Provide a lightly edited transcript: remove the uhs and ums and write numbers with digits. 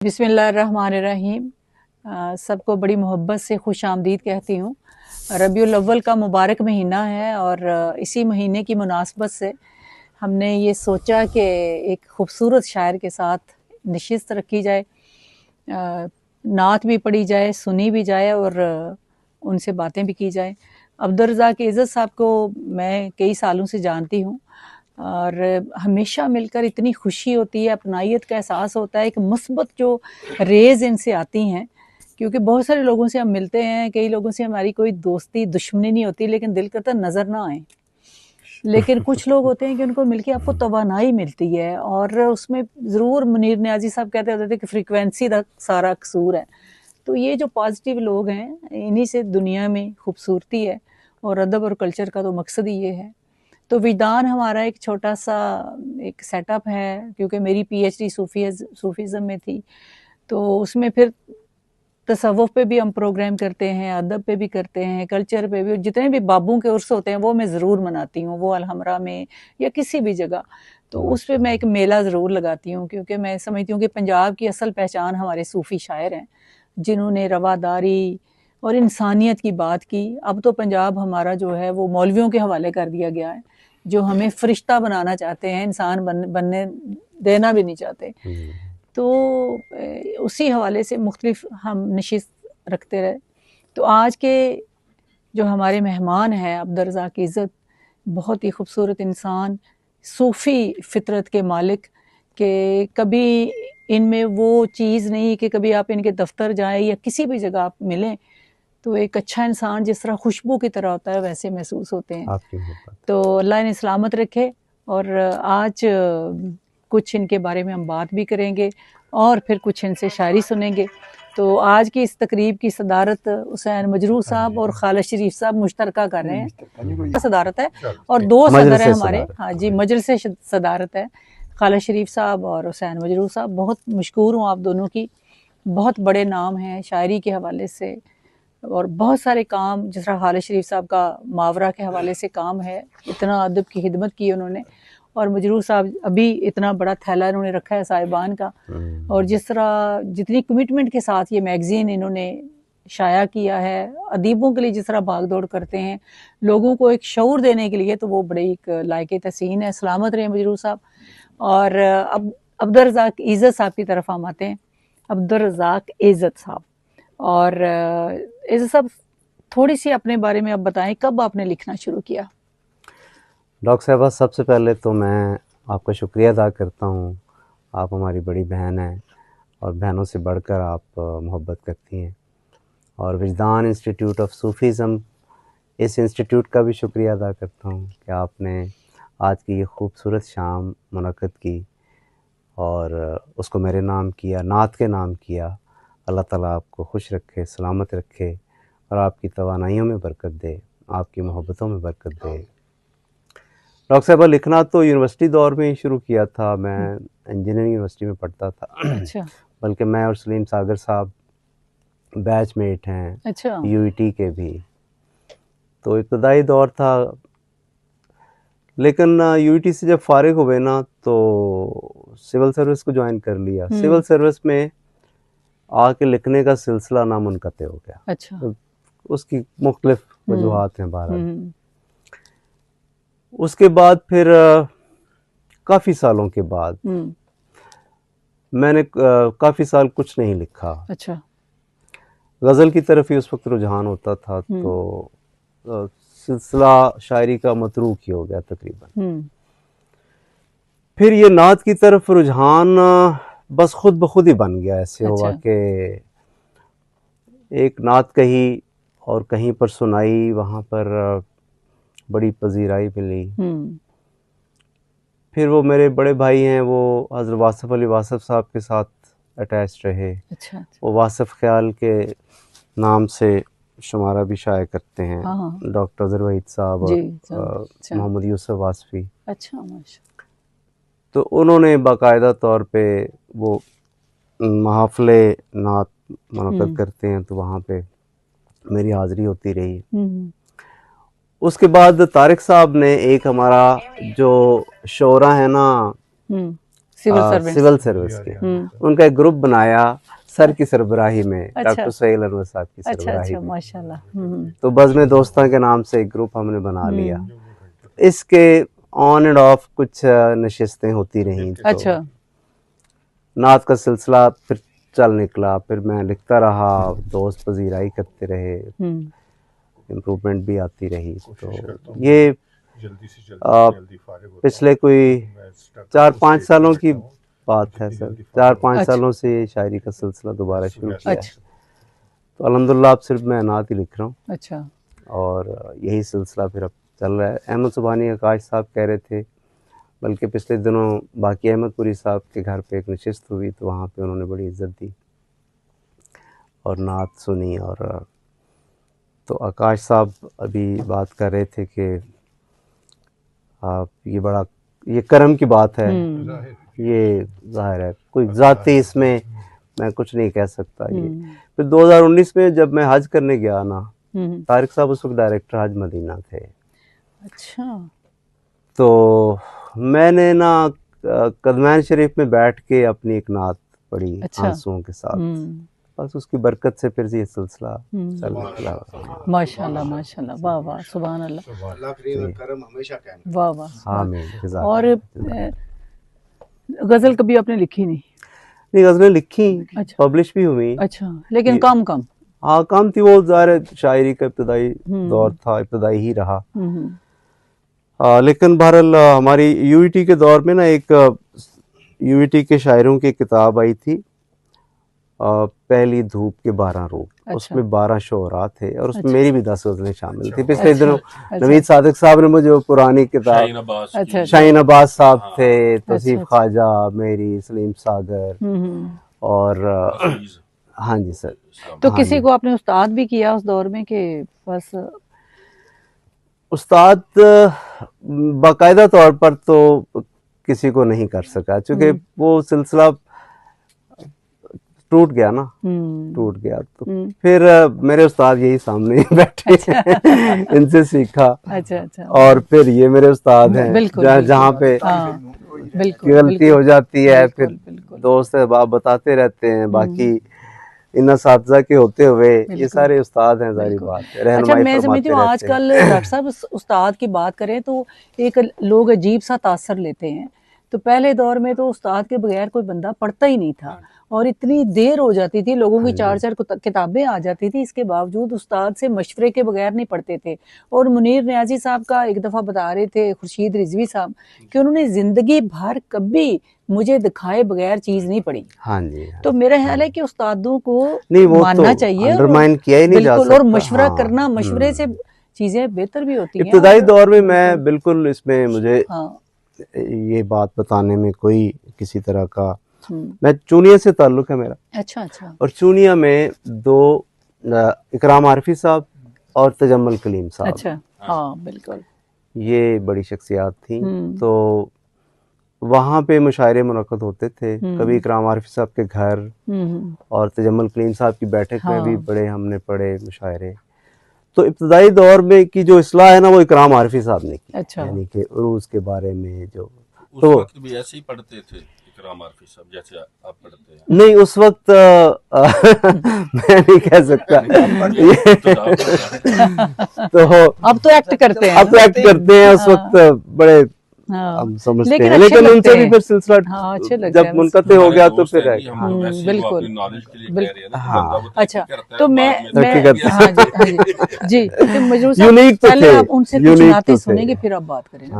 बिस्मिल्लाहिर्रहमानिर्रहीम। सबको बड़ी मोहब्बत से खुश आमदीद कहती हूँ। रबीउल अव्वल का मुबारक महीना है और इसी महीने की मुनासबत से हमने ये सोचा कि एक खूबसूरत शायर के साथ नशिस्त रखी जाए, नात भी पढ़ी जाए, सुनी भी जाए और उनसे बातें भी की जाए। अब्दुल रज़ाक इज़्ज़त साहब को मैं कई सालों से जानती हूँ और हमेशा मिलकर इतनी खुशी होती है, अपनाइयत का एहसास होता है, एक मुस्बत जो रेज़ इनसे आती हैं। क्योंकि बहुत सारे लोगों से हम मिलते हैं, कई लोगों से हमारी कोई दोस्ती दुश्मनी नहीं होती, लेकिन दिल करता नज़र ना आए। लेकिन कुछ लोग होते हैं कि उनको मिलके आपको तवानाई मिलती है और उसमें ज़रूर मुनीर नियाज़ी साहब कहते होते थे कि फ्रीक्वेंसी का सारा कसूर है। तो ये जो पॉजिटिव लोग हैं, इन्हीं से दुनिया में खूबसूरती है और अदब और कल्चर का तो मकसद ही ये है। तो विजदान हमारा एक छोटा सा एक सेटअप है, क्योंकि मेरी पीएचडी सूफीज़म में थी, तो उसमें फिर तसव्वुफ़ पे भी हम प्रोग्राम करते हैं, अदब पे भी करते हैं, कल्चर पे भी। जितने भी बाबों के उर्स होते हैं वो मैं ज़रूर मनाती हूँ, वो अलहमरा में या किसी भी जगह। तो उस पे मैं एक मेला ज़रूर लगाती हूँ, क्योंकि मैं समझती हूँ कि पंजाब की असल पहचान हमारे सूफ़ी शायर हैं, जिन्होंने रवादारी और इंसानियत की बात की। अब तो पंजाब हमारा जो है वो मौलवियों के हवाले कर दिया गया है, जो हमें फरिश्ता बनाना चाहते हैं, इंसान बनने देना भी नहीं चाहते। तो उसी हवाले से मुख्तलिफ हम नशिस्त रखते रहे। तो आज के जो हमारे मेहमान हैं, अब्दुल रज़ाक इज़्ज़त, बहुत ही खूबसूरत इंसान, सूफ़ी फ़ितरत के मालिक, कि कभी इनमें वो चीज़ नहीं कि कभी आप इनके दफ्तर जाएं या किसी भी जगह आप मिलें तो एक अच्छा इंसान जिस तरह खुशबू की तरह होता है वैसे महसूस होते हैं। तो अल्लाह इन्हें सलामत रखे। और आज कुछ इनके बारे में हम बात भी करेंगे और फिर कुछ इनसे शायरी सुनेंगे। तो आज की इस तकरीब की सदारत हुसैन मजरूह साहब और खालिद शरीफ साहब मुश्तरका कर रहे हैं। सदारत है और दो सदर हैं हमारे। हाँ जी, मजलिस से सदारत है खालिद शरीफ साहब और हुसैन मजरूह साहब। बहुत मशकूर हूँ आप दोनों की, बहुत बड़े नाम हैं शायरी के हवाले से और बहुत सारे काम, जिस तरह खालिद शरीफ साहब का मावरा के हवाले से काम है, इतना अदब की खिदमत की उन्होंने। और मजरूह साहब अभी इतना बड़ा थैला इन्होंने रखा है साहिबान का, और जिस तरह जितनी कमिटमेंट के साथ ये मैगज़ीन इन्होंने शाया किया है, अदीबों के लिए जिस तरह भाग दौड़ करते हैं, लोगों को एक शऊर देने के लिए, तो वो बड़े एक लायक तहसीन है। सलामत रहे मजरूह साहब। और अब अब्दुल रज़ाक इज़्ज़त साहब की तरफ हम आते हैं। अब्दुल रज़ाक इज़्ज़त साहब, और इज़्ज़त साहब थोड़ी सी अपने बारे में आप बताएं, कब आपने लिखना शुरू किया? डॉक्टर साहबा, सबसे पहले तो मैं आपका शुक्रिया अदा करता हूँ। आप हमारी बड़ी बहन हैं और बहनों से बढ़कर आप मोहब्बत करती हैं। और विजदान इंस्टीट्यूट ऑफ सूफीज़म, इस इंस्टीट्यूट का भी शुक्रिया अदा करता हूँ कि आपने आज की ये खूबसूरत शाम मुनक़्क़द की और उसको मेरे नाम किया, नात के नाम किया। अल्लाह ताला आपको खुश रखे, सलामत रखे और आपकी तवानाइयों में बरकत दे, आपकी मोहब्बतों में बरकत दे। डॉक्टर साहबा, लिखना तो यूनिवर्सिटी दौर में ही शुरू किया था। मैं इंजीनियरिंग यूनिवर्सिटी में पढ़ता था। अच्छा। बल्कि मैं और सलीम सागर साहब बैचमेट हैं। अच्छा। यूईटी के भी। तो इब्तदाई दौर था, लेकिन यूईटी से जब फारिग हुए ना तो सिविल सर्विस को ज्वाइन कर लिया। सिविल सर्विस में आके लिखने का सिलसिला नामुनक़ते हो गया। अच्छा। तो उसकी मुख्तलिफ वजूहात हैं बहरहाल। उसके बाद फिर काफ़ी सालों के बाद मैंने काफ़ी साल कुछ नहीं लिखा। अच्छा। गज़ल की तरफ ही उस वक्त रुझान होता था, तो सिलसिला शायरी का मतरूक ही हो गया तकरीबन। फिर ये नात की तरफ रुझान बस खुद ब खुद ही बन गया। ऐसे हुआ कि एक नात कही और कहीं पर सुनाई, वहाँ पर बड़ी पजीराई मिली। फिर वो मेरे बड़े भाई हैं, वो हज़रत वासिफ़ अली वासिफ़ साहब के साथ अटैच रहे। अच्छा। वो वासिफ़ ख़याल के नाम से शुमारा भी शाया करते हैं। डॉक्टर अज़हर वहीद साहब और मोहम्मद यूसुफ वासफ़ी। अच्छा, माशा। तो उन्होंने बाकायदा तौर पे वो महफ़िले नात मुनक़्क़द करते हैं, तो वहाँ पे मेरी हाज़िरी होती रही। उसके बाद तारिक साहब ने एक हमारा जो शोरा है ना, सिविल सर्विस के। उनका एक ग्रुप बनाया सर की सरबराही में, डॉक्टर सुहेल अनवर साहब की सरबराही में। माशाल्लाह। तो बज़्म दोस्तां के नाम से एक ग्रुप हमने बना लिया। इसके ऑन एंड ऑफ कुछ नशिस्तें होती रहीं। अच्छा। नात का सिलसिला फिर चल निकला, फिर मैं लिखता रहा, दोस्त पजीराई करते रहे, इम्प्रूवमेंट भी आती रही। तो ये पिछले कोई 4-5 सालों की बात है सर, 4-5 सालों से ये शायरी का सिलसिला दोबारा शुरू किया है। तो अल्हम्दुलिल्लाह अब सिर्फ मैं नात ही लिख रहा हूँ। अच्छा। और यही सिलसिला फिर अब चल रहा है। अहमद सुबहानी आकाश साहब कह रहे थे, बल्कि पिछले दिनों बाकी अहमदपुरी साहब के घर पे एक नशिस्त हुई, तो वहाँ पे उन्होंने बड़ी इज्जत दी और नात सुनी। और तो आकाश साहब अभी बात कर रहे थे कि आप ये करम की बात है, ये जाहिर है कोई ज़ाती इसमें मैं कुछ नहीं कह सकता। ये फिर 2019 में जब मैं हज करने गया ना, तारिक साहब उस वक्त डायरेक्टर हज मदीना थे। अच्छा। तो मैंने ना कदमैन शरीफ में बैठ के अपनी एक नात पढ़ी आंसुओं के साथ। बस उसकी बरकत से फिर ये सिलसिला चल निकला। माशाल्लाह माशाल्लाह, वाह वाह, सुभान अल्लाह, करम हमेशा कहना। वाह वाह। आमीन। और गजल कभी आपने लिखी नहीं? नहीं, गजलें लिखी, पब्लिश भी हुई। अच्छा, लेकिन कम कम। हाँ कम थी, वो ज़ाहिर शायरी का इब्तदाई दौर था, इब्तदाई ही रहा। लेकिन बहरहाल हमारी यूईटी के दौर में ना एक यूईटी के शायरों की किताब आई थी, पहली धूप के 12 रूप। अच्छा। उसमें 12 शोरा थे और उसमें मेरी भी 10 गज़लें शामिल थी। पिछले दिनों नवीद सादिक साहब ने मुझे वो पुरानी किताब, शाहीन अब्बास साहब थे, तौसीफ ख्वाजा, मेरी सलीम सागर और हाँ जी सर। तो किसी को आपने उस्ताद भी किया उस दौर में कि बस? उस्ताद बाकायदा तौर पर तो किसी को नहीं कर सका, क्योंकि वो सिलसिला टूट गया ना, टूट गया। तो फिर मेरे उस्ताद यही सामने ही बैठे। अच्छा। इनसे सीखा। अच्छा। और फिर ये मेरे उस्ताद हैं, जहाँ पे गलती हो जाती है फिर दोस्त अहबाब बताते रहते हैं। बाकी इन असातिज़ा के होते हुए ये सारे उस्ताद हैं, जाहिर बात है। अच्छा, मैं समझती हूँ आजकल डॉक्टर साहब उस्ताद की बात करें तो एक लोग अजीब सा तासर लेते हैं। तो पहले दौर में तो उस्ताद के बगैर कोई बंदा पढ़ता ही नहीं था, और इतनी देर हो जाती थी, लोगों की 4-4 किताबें आ जाती थी, इसके बावजूद उस्ताद से मशवरे के बगैर नहीं पढ़ते थे। और मुनीर नियाजी साहब का एक दफ़ा बता रहे थे, खुर्शीद रिजवी साहब, कि उन्होंने जिंदगी भर कभी मुझे दिखाए बगैर चीज नहीं पढ़ी। हाँ जी। तो मेरा ख्याल है कि उस्तादों को मानना चाहिए, अंडरमाइन किया ही नहीं जा सकता। और मशवरा करना, मशवरे से चीजें बेहतर भी होती हैं। इब्तदाई दौर में मैं बिल्कुल इसमें मुझे ये बात बताने में कोई किसी तरह का, मैं चूनिया से ताल्लुक है मेरा। अच्छा। और चूनिया में 2 इकराम आरफी साहब और तजम्मुल कलीम साहब। अच्छा। हाँ बिल्कुल, ये बड़ी शख्सियात थी। तो वहाँ पे मुशायरे मुनक़द होते थे, कभी इकराम आरफी साहब के घर और तजम्मुल कलीम साहब की बैठक में भी बड़े हमने पढ़े मुशायरे। तो इब्तदाई दौर में की जो इस्लाह है ना, वो इकराम आरफी साहब ने की। अच्छा। यानी कि उरूज के बारे में जो उस तो वक्त भी ऐसे ही पढ़ते थे इकराम आरफी साहब जैसे आप पढ़ते हैं? नहीं, उस वक्त मैं नहीं कह सकता। तो अब तो एक्ट करते हैं, अब तो एक्ट करते हैं। उस वक्त बड़े हम समझते हैं, लेकिन उनसे भी फिर सिलसिला जब मुनक़ते हो गया तो फिर बिल्कुल। हाँ। अच्छा, तो मैं जी, यूनिक तो थे, उनसे कुछ नाते सुनेंगे, फिर अब बात करेंगे।